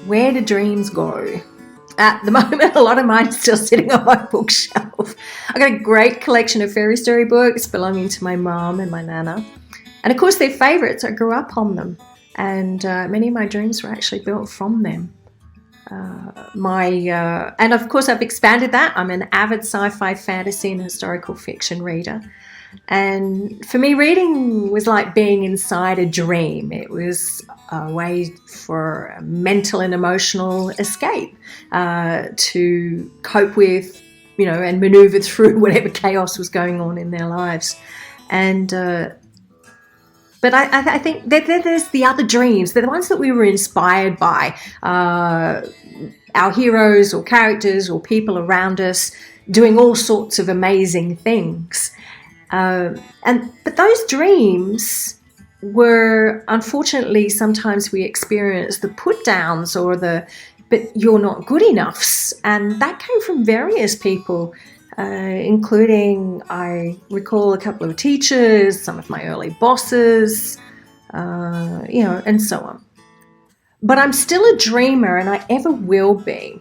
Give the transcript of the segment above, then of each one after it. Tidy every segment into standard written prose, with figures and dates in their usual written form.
where do dreams go? At the moment, a lot of mine is still sitting on my bookshelf. I've got a great collection of fairy story books belonging to my mum and my nana. And of course, they're favourites. I grew up on them. And many of my dreams were actually built from them. And of course, I've expanded that. I'm an avid sci-fi, fantasy and historical fiction reader. And for me, reading was like being inside a dream. It was a way for a mental and emotional escape to cope with, and maneuver through whatever chaos was going on in their lives. And but I think that there's the other dreams. They're the ones that we were inspired by, our heroes or characters or people around us doing all sorts of amazing things. But those dreams were, unfortunately, sometimes we experience the put downs or but you're not good enoughs. And that came from various people, including, I recall, a couple of teachers, some of my early bosses, and so on. But I'm still a dreamer, and I ever will be,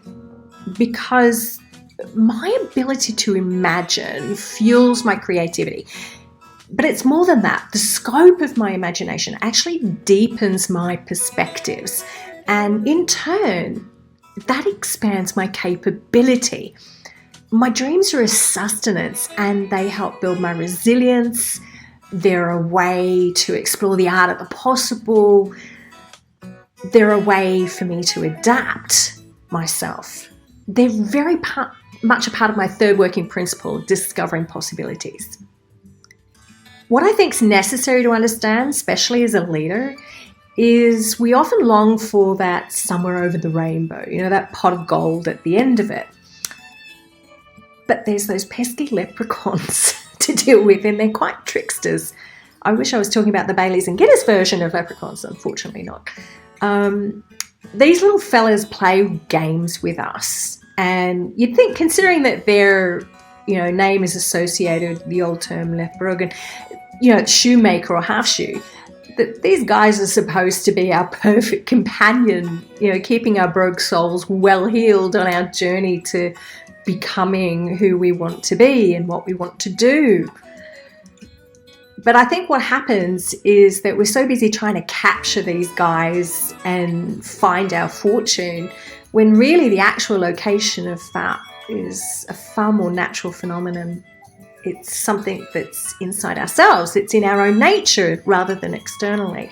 because my ability to imagine fuels my creativity. But it's more than that. The scope of my imagination actually deepens my perspectives. And in turn, that expands my capability. My dreams are a sustenance, and they help build my resilience. They're a way to explore the art of the possible. They're a way for me to adapt myself. They're very much a part of my third working principle, discovering possibilities. What I think is necessary to understand, especially as a leader, is we often long for that somewhere over the rainbow, that pot of gold at the end of it. But there's those pesky leprechauns to deal with, and they're quite tricksters. I wish I was talking about the Baileys and Guinness version of leprechauns, unfortunately not. These little fellas play games with us. And you'd think, considering that their, name is associated with the old term Lethbrogan, shoemaker or half shoe, that these guys are supposed to be our perfect companion, keeping our broke souls well healed on our journey to becoming who we want to be and what we want to do. But I think what happens is that we're so busy trying to capture these guys and find our fortune, when really the actual location of that is a far more natural phenomenon. It's something that's inside ourselves. It's in our own nature rather than externally.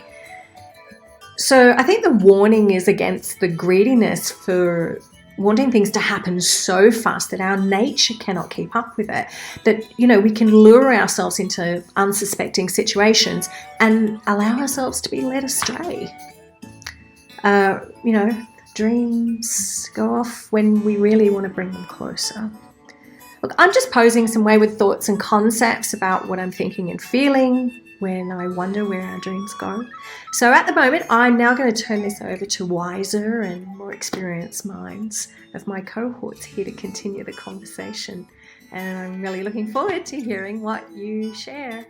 So I think the warning is against the greediness for wanting things to happen so fast that our nature cannot keep up with it. That, we can lure ourselves into unsuspecting situations and allow ourselves to be led astray. Dreams go off when we really want to bring them closer. Look, I'm just posing some wayward thoughts and concepts about what I'm thinking and feeling when I wonder where our dreams go. So at the moment, I'm now going to turn this over to wiser and more experienced minds of my cohorts here to continue the conversation. And I'm really looking forward to hearing what you share.